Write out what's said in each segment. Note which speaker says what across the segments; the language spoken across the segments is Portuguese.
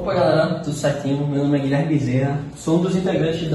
Speaker 1: Opa galera, tudo certinho? Meu nome é Guilherme Bezerra, sou um dos integrantes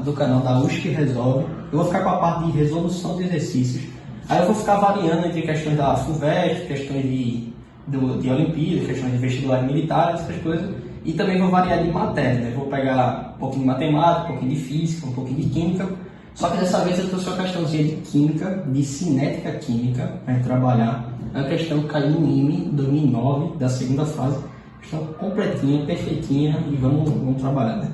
Speaker 1: do canal da USP Resolve. Eu vou ficar com a parte de resolução de exercícios. Aí eu vou ficar variando entre questões da FUVEST, questões de Olimpíada, questões de vestibular militar, essas coisas. E também vou variar de matéria, né? Vou pegar um pouquinho de matemática, um pouquinho de física, um pouquinho de química. Só que dessa vez eu trouxe uma questãozinha de química, de cinética química, para gente trabalhar. É uma questão que caiu no IME 2009, da segunda fase. Questão completinha, perfeitinha, e vamos trabalhar, né?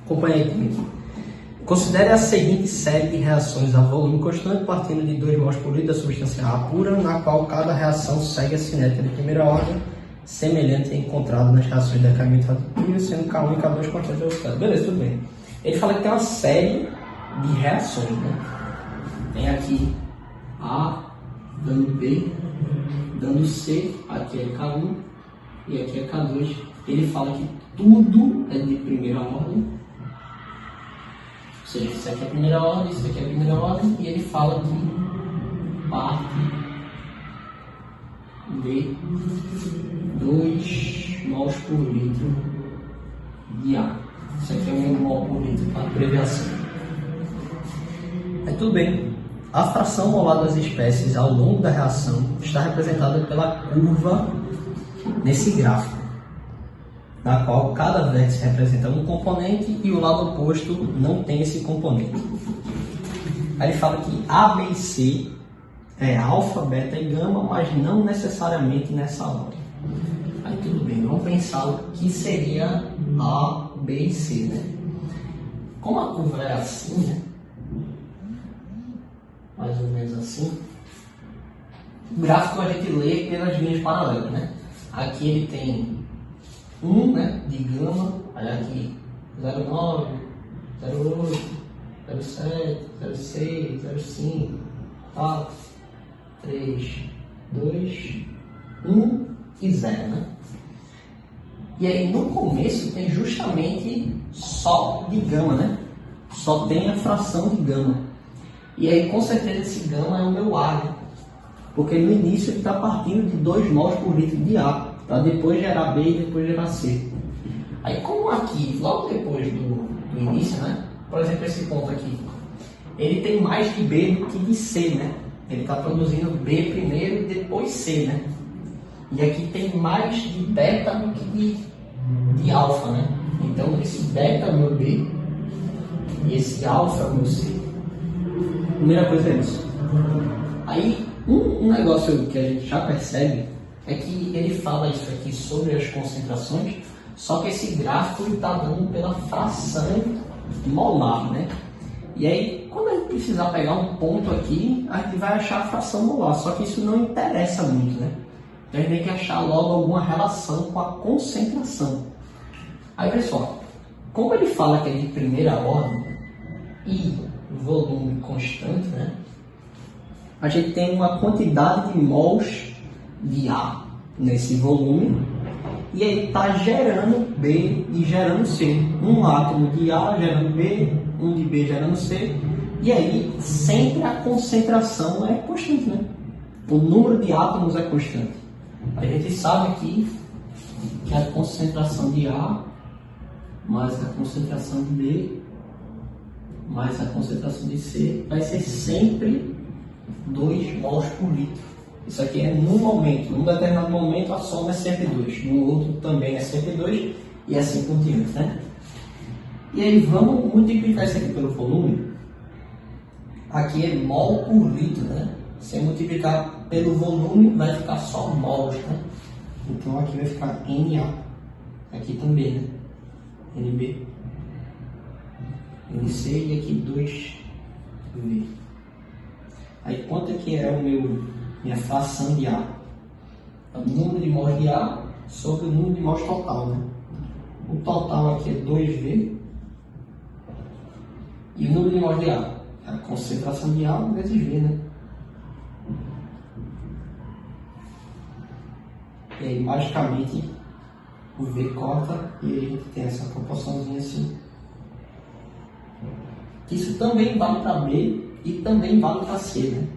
Speaker 1: Acompanha aí comigo. Considere a seguinte série de reações a volume constante partindo de 2 mols por litro da substância A pura, na qual cada reação segue a cinética de primeira ordem, semelhante a encontrado nas reações de decaimento radioativo, sendo K1 e K2 constantes de velocidade. Beleza, tudo bem. Ele fala que tem uma série de reações, né? Tem aqui A dando B, dando C, aqui é K1 e aqui é K2. Ele fala que tudo é de primeira ordem, ou seja, isso aqui é a primeira ordem, isso aqui é a primeira ordem, e ele fala que parte de 2 mols por litro de A. Isso aqui é 1 mol por litro, para abreviação. É tudo bem. A fração molar das espécies ao longo da reação está representada pela curva nesse gráfico, na qual cada vértice representa um componente e o lado oposto não tem esse componente. Aí ele fala que A, B e C é alfa, beta e gama, mas não necessariamente nessa ordem. Aí tudo bem, vamos pensar o que seria A, B e C, né? Como a curva é assim, né? Mais ou menos assim. O gráfico a gente lê pelas linhas paralelas, né? Aqui ele tem 1, né, de gama, aí aqui 0,9, 0,8, 0,7, 0,6, 0,5, 4, 3, 2, 1 e 0, né? E aí no começo tem justamente só de gama, né? Só tem a fração de gama. E aí com certeza esse gama é o meu A, né? Porque no início ele está partindo de 2 mols por litro de A, para depois gerar B e depois gerar C. Aí como aqui, logo depois do início, né? Por exemplo, esse ponto aqui, ele tem mais de B do que de C, né? Ele está produzindo B primeiro e depois C, né? E aqui tem mais de beta do que de alfa, né? Então esse beta é o meu B e esse alfa é o meu C. Primeira coisa é isso. Aí um negócio que a gente já percebe é que ele fala isso aqui sobre as concentrações, só que esse gráfico está dando pela fração molar, né? E aí, quando a gente precisar pegar um ponto aqui, a gente vai achar a fração molar, só que isso não interessa muito, né? Então a gente tem que achar logo alguma relação com a concentração. Aí, pessoal, como ele fala que é de primeira ordem e volume constante, né? A gente tem uma quantidade de mols de A nesse volume e aí está gerando B e gerando C. Um átomo de A gerando B, um de B gerando C, e aí sempre a concentração é constante, né? O número de átomos é constante. A gente sabe aqui que a concentração de A mais a concentração de B mais a concentração de C vai ser sempre 2 mols por litro. Isso aqui é num momento, num determinado momento a soma é sempre 2, no outro também é sempre 2 e assim por diante, né? E aí vamos multiplicar isso aqui pelo volume. Aqui é mol por litro, né? Se multiplicar pelo volume vai ficar só mols, né? Então aqui vai ficar Na, aqui também, né? Nb, Nc e aqui 2V. Aí quanto é que é minha fração de A? O número de mols de A sobre o número de mols total, né? O total aqui é 2V e o número de mols de A é a concentração de A vezes V, né? E aí magicamente o V corta e a gente tem essa proporçãozinha assim. Isso também vale para B e também vale para C, né?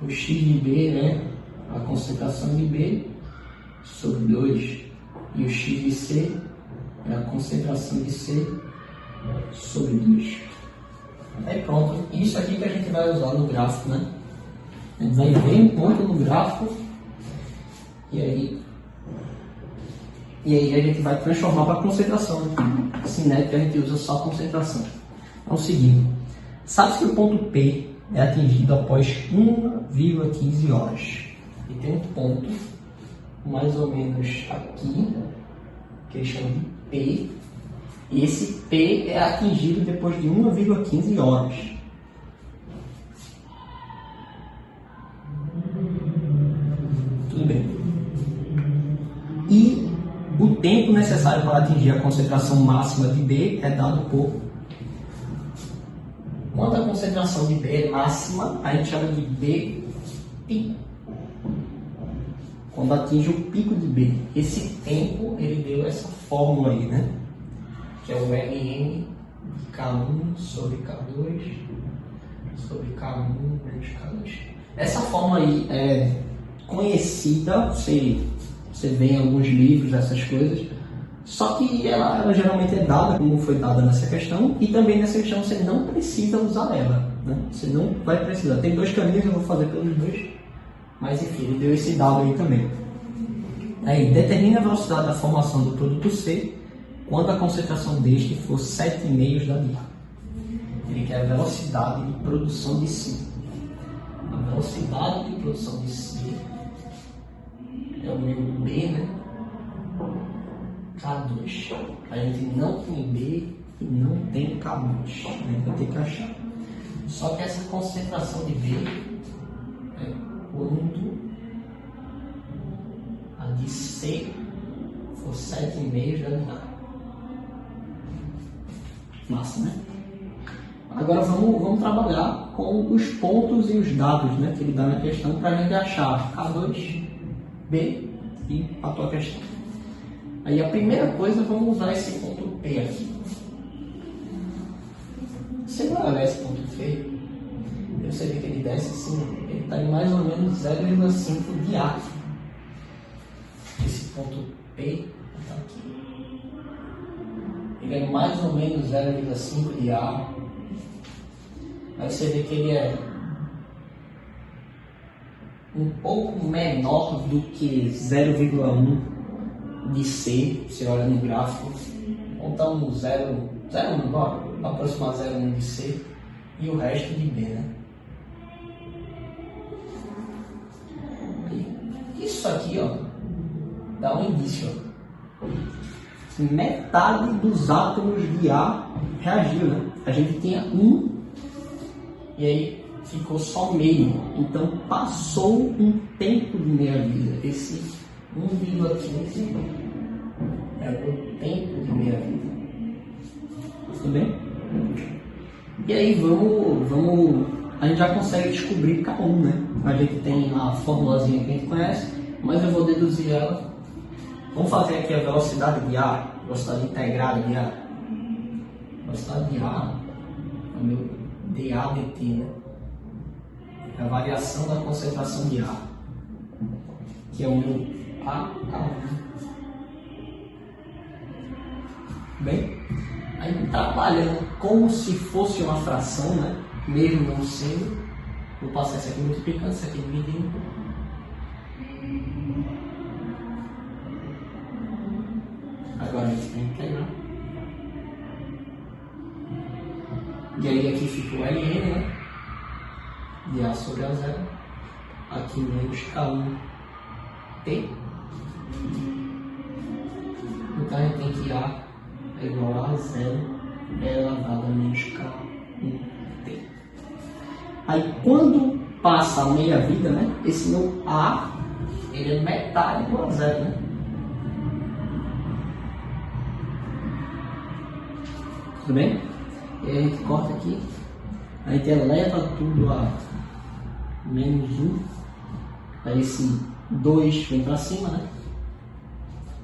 Speaker 1: O X de B, né? A concentração de B sobre 2 e o X de C é a concentração de C sobre 2. Aí pronto, isso aqui que a gente vai usar no gráfico, né? A gente vai ver um ponto no gráfico e aí a gente vai transformar para concentração. Cinética a gente usa só concentração. É o seguinte, sabe que o ponto P é atingido após 1,15 horas. E tem um ponto mais ou menos aqui, que eles chamam de P, e esse P é atingido depois de 1,15 horas. Tudo bem. E o tempo necessário para atingir a concentração máxima de B é dado por... Quando a concentração de B é máxima, a gente chama de B pico. Quando atinge o pico de B. Esse tempo, ele deu essa fórmula aí, né? Que é o Ln de K1 sobre K2 sobre K1 menos K2. Essa fórmula aí é conhecida, você vê em alguns livros essas coisas, só que ela geralmente é dada como foi dada nessa questão, e também nessa questão você não precisa usar ela, né? Você não vai precisar. Tem dois caminhos, eu vou fazer pelos dois, mas enfim, ele deu esse dado aí também. Aí, determina a velocidade da formação do produto C quando a concentração deste for 7,5 da de A. Ele quer a velocidade de produção de C. A velocidade de produção de C é o meu B, né? K2. A gente não tem B e não tem K2. A gente vai ter que achar. Só que essa concentração de B é quando a de C for 7,5 da de A. Massa, né? Agora vamos trabalhar com os pontos e os dados, né, que ele dá na questão para a gente achar K2, B e a tua questão. Aí a primeira coisa, vamos usar esse ponto P aqui. Você vai olhar esse ponto P, você vê que ele desce assim, ele está em mais ou menos 0,5 de A. Esse ponto P está aqui. Ele é mais ou menos 0,5 de A. Aí você vê que ele é um pouco menor do que 0,1 de C, você olha no gráfico. Então 0,1, bora aproximar 0,1 de C e o resto de B, né? E isso aqui, ó, dá um indício, ó. Metade dos átomos de A reagiu, né? A gente tinha 1 e aí ficou só meio. Então passou um tempo de meia-vida. Esse 1,15 é o tempo de meia-vida. Tudo bem? E aí vamos. A gente já consegue descobrir K1, né? A gente tem a formulazinha que a gente conhece, mas eu vou deduzir ela. Vamos fazer aqui a velocidade de A, velocidade integrada de A. Velocidade de A é o meu dA dt, né? É a variação da concentração de A, que é o meu AK1. Bem, aí trabalhando como se fosse uma fração, né? Mesmo não sendo, vou passar isso aqui multiplicando, isso aqui dividindo. Agora a gente tem que integrar. E aí aqui fica o Ln, né? De A sobre A0. Aqui menos K1 T. Então a gente tem que A é igual a A0 elevado a menos K1 T. Aí quando passa a meia vida, né? Esse meu A, ele é metade do A0, né? Tudo bem? E aí a gente corta aqui, a gente eleva tudo a menos 1, aí esse 2 vem para cima, né?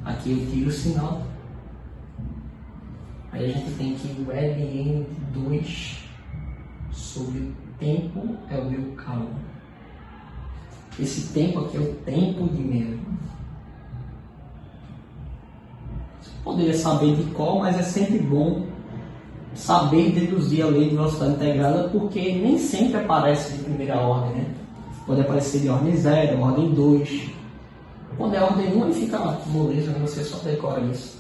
Speaker 1: Aqui eu tiro o sinal, aí a gente tem que o Ln de 2 sobre o tempo é o meu K1. Esse tempo aqui é o tempo de meia. Você poderia saber de cor, mas é sempre bom saber deduzir a lei de velocidade integrada, porque nem sempre aparece de primeira ordem, né? Pode aparecer de ordem 0, ordem 2. Quando é ordem 1, aí fica moleza, né? Você só decora isso.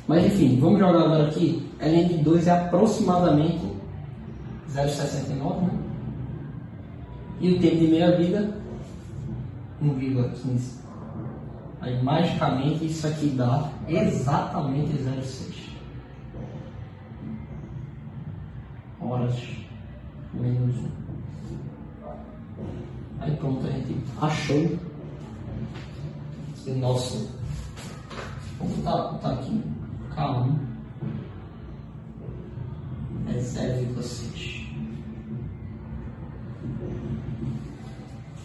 Speaker 1: Mas enfim, vamos jogar agora aqui. Ln de 2 é aproximadamente 0,69, né? E o tempo de meia-vida, 1,15. Aí, magicamente, isso aqui dá exatamente 0,6 horas menos 1. Aí pronto, a gente achou o nosso. Vamos botar aqui, K1 é 0,6.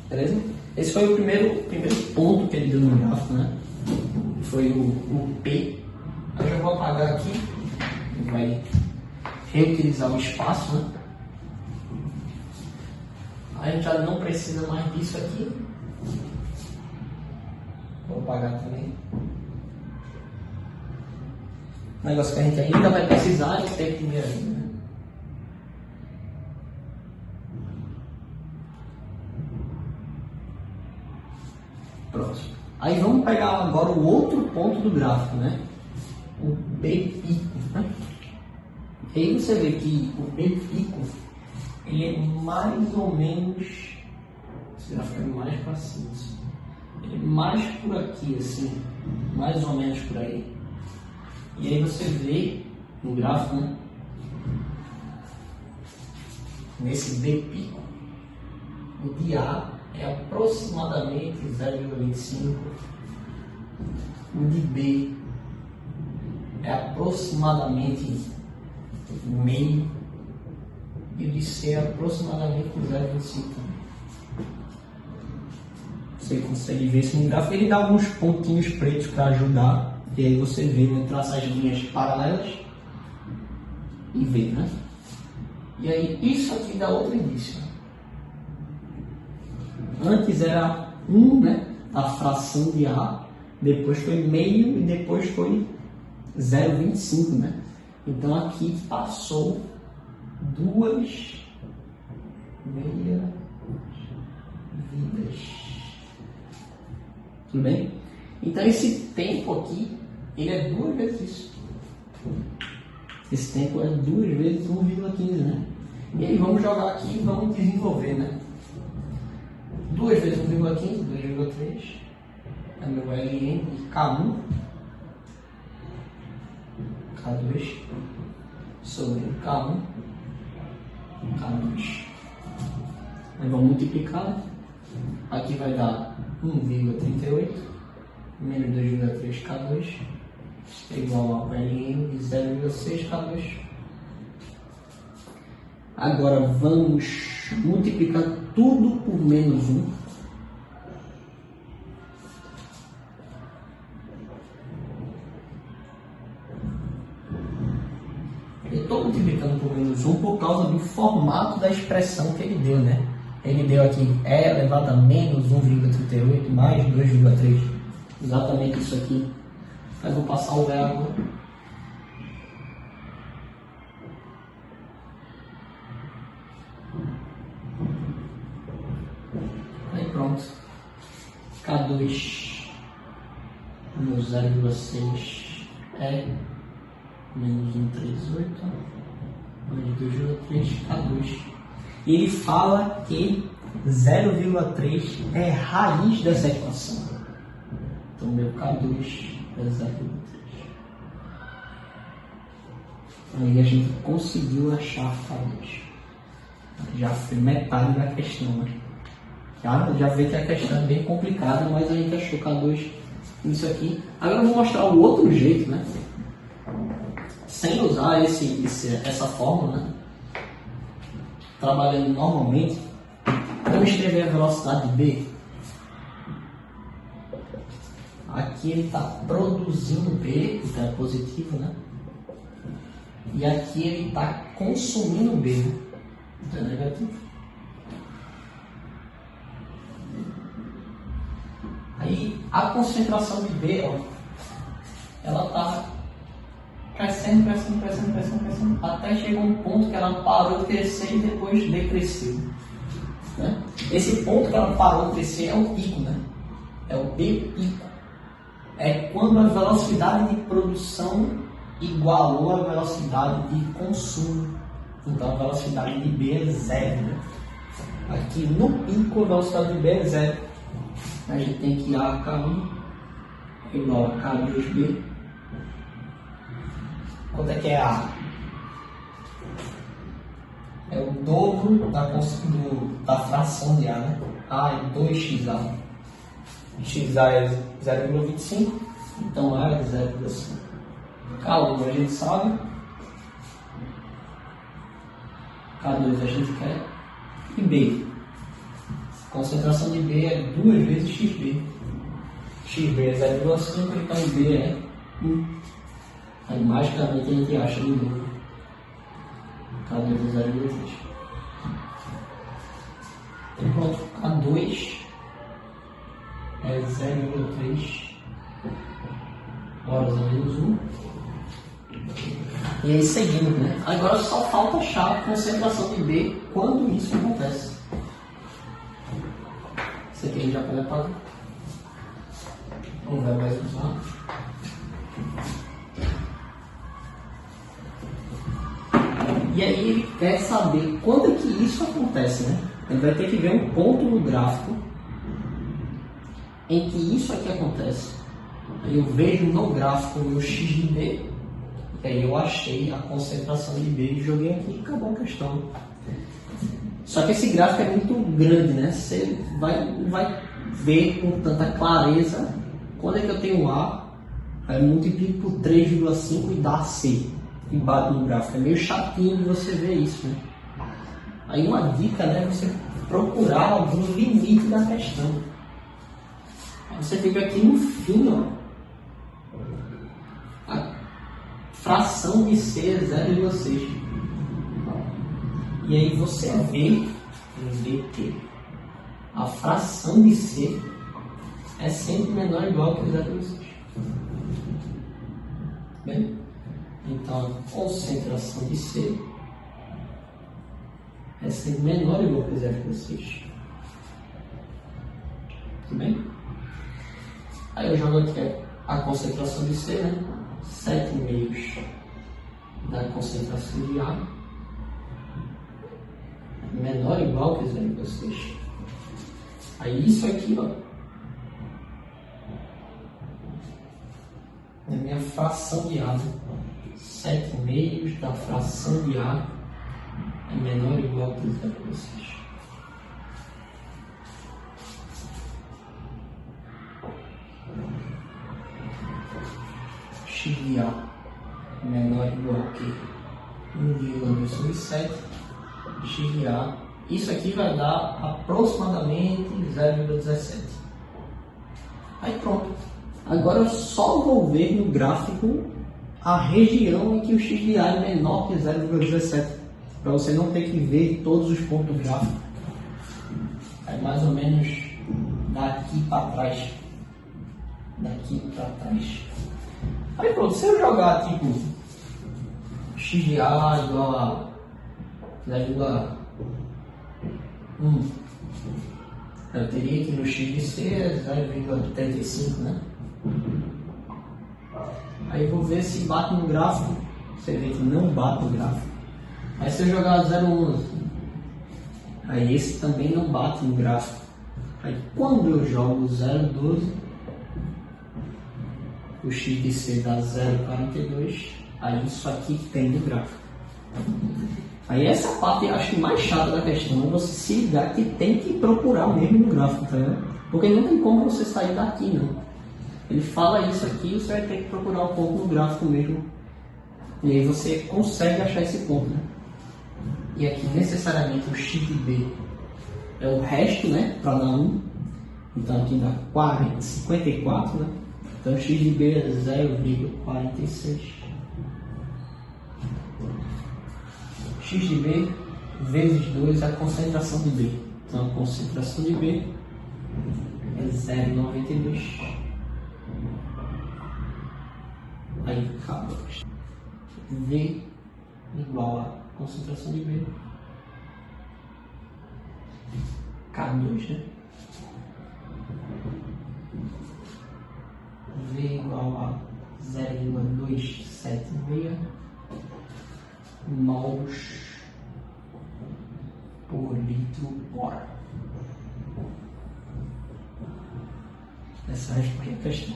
Speaker 1: Beleza? Esse foi o primeiro ponto que ele deu no gráfico, né? Foi o P. Eu já vou apagar aqui. Ele vai reutilizar o espaço, né? A gente já não precisa mais disso aqui. Vou apagar também. O negócio que a gente ainda vai precisar é o tempo de meia-vida, né? Pronto. Aí vamos pegar agora o outro ponto do gráfico, né? O B pico, né? E aí você vê que o B pico ele é mais ou menos, esse gráfico é mais para cima, assim. Ele é mais por aqui, assim, mais ou menos por aí. E aí você vê no gráfico, né? Nesse B pico, o de A é aproximadamente 0,25, o de B é aproximadamente meio e o de C é aproximadamente 0,25. Você consegue ver isso no gráfico, ele dá alguns pontinhos pretos para ajudar, e aí você vê, né, traça as linhas paralelas e vê, né? E aí isso aqui dá outro indício. Antes era 1, né, a fração de A, depois foi meio e depois foi 0,25, né? Então aqui passou 2 meia vidas. Tudo bem? Então esse tempo aqui, ele é 2 vezes isso. Esse tempo é 2 vezes 1,15, né? E aí vamos jogar aqui e vamos desenvolver, né? 2 vezes 1,15, 2,3. É meu Ln de K1, K2, sobre K1, K2. Aí vamos multiplicar. Aqui vai dar 1,38 menos 2,3 K2 é igual ao Ln de 0,6 K2. Agora vamos multiplicar tudo por menos 1. Eu estou multiplicando por menos 1 por causa do formato da expressão que ele deu, né? Ele deu aqui E elevado a menos 1,38 mais 2,3. Exatamente isso aqui. Aí vou passar o E agora. Aí pronto. K2 no 0,6 é menos 1,38 mais 2,3 K2. E ele fala que 0,3 é raiz dessa equação. Então meu K2 é 0,3. Aí a gente conseguiu achar K2. Já foi metade da questão, né? Já vê que a questão é bem complicada, mas a gente achou K2 nisso aqui. Agora eu vou mostrar o outro jeito, né? Sem usar essa fórmula, né? Trabalhando normalmente. Vamos escrever a velocidade B. Aqui ele está produzindo B, então é positivo, né? E aqui ele está consumindo B, né? Então é negativo. Aí a concentração de B, ó, ela está crescendo, crescendo, crescendo, crescendo, crescendo, até chegar um ponto que ela parou de crescer e depois decresceu. Né? Esse ponto que ela parou de crescer é o pico, né? É o B pico. É quando a velocidade de produção igualou a velocidade de consumo. Então a velocidade de B é zero. Né? Aqui no pico a velocidade de B é zero. A gente tem que AK1 igual a K2B. Quanto é que é A? É o dobro da fração de A, né? A é 2xa. XA é 0,25, então A é 0,5. K1 a gente sabe. K2 a gente quer. E B. A concentração de B é 2 vezes XB. XB é 0,5, então B é 1. Aí magicamente a gente acha de novo. K2 é 0,3. Então pronto, K2 é 0,3 horas a menos 1. E aí seguindo, né? Agora só falta achar a concentração de B quando isso acontece. Isso aqui a gente já pode apagar. Não vai mais usar. E aí ele quer saber quando é que isso acontece, né? Ele vai ter que ver um ponto no gráfico em que isso aqui acontece. Aí eu vejo no gráfico o meu x de B, e aí eu achei a concentração de B e joguei aqui e acabou a questão. Só que esse gráfico é muito grande, né? Você vai ver com tanta clareza quando é que eu tenho A, aí eu multiplico por 3,5 e dá C. E bate no gráfico. É meio chatinho de você ver isso, né? Aí uma dica, né? Você procurar algum limite da questão. Aí você fica aqui no fim, ó. A fração de C é 0,6. E aí você vê em que a fração de C é sempre menor ou igual que 0,6. Bem? Então a concentração de C é sempre menor ou igual que 0,6. Tudo bem? Aí eu jogo aqui a concentração de C, né? 7,5 da concentração de A menor ou igual que 0,6. Aí isso aqui, ó, é a minha fração de A, né? 7,5 da fração de A é menor ou igual que 0,6. X de A menor ou igual que 1,7. X de A. Isso aqui vai dar aproximadamente 0,17. Aí pronto. Agora eu só vou ver no gráfico a região em que o x de A é menor que 0,17, para você não ter que ver todos os pontos do gráfico. É mais ou menos daqui para trás. Daqui para trás. Aí pronto, se eu jogar tipo x de A igual a 0,1, eu teria que no x de C é 0,35, né? Aí eu vou ver se bate no gráfico. Você vê que não bate no gráfico. Aí se eu jogar 0,11, aí esse também não bate no gráfico. Aí quando eu jogo 0,12, o x de C dá 0,42. Aí isso aqui tem no gráfico. Aí essa parte eu acho que mais chata da questão é você se ligar que tem que procurar mesmo no gráfico, tá vendo? Porque não tem como você sair daqui, não. Ele fala isso aqui, você vai ter que procurar um pouco no gráfico mesmo. E aí você consegue achar esse ponto, né? E aqui necessariamente o x de B é o resto, né? Para dar 1. Então aqui dá 54, né? Então o x de B é 0,46. X de B vezes 2 é a concentração de B. Então a concentração de B é 0,92. Aí acaba. V igual a concentração de V, K2, né? V igual a 0,276 mols por litro hora. Essa resposta é a questão.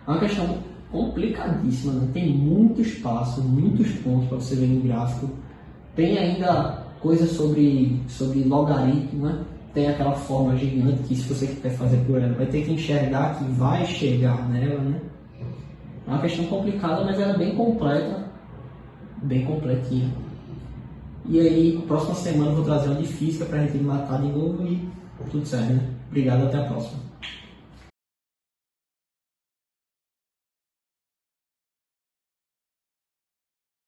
Speaker 1: É uma questão complicadíssima, né? Tem muito espaço, muitos pontos para você ver no gráfico. Tem ainda coisas sobre logaritmo, né? Tem aquela forma gigante que, se você quiser fazer por ela, vai ter que enxergar que vai chegar nela, né? É uma questão complicada, mas ela é bem completa, bem completinha. E aí, próxima semana eu vou trazer uma de física para a gente matar de novo e tudo certo, né? Obrigado, até a próxima.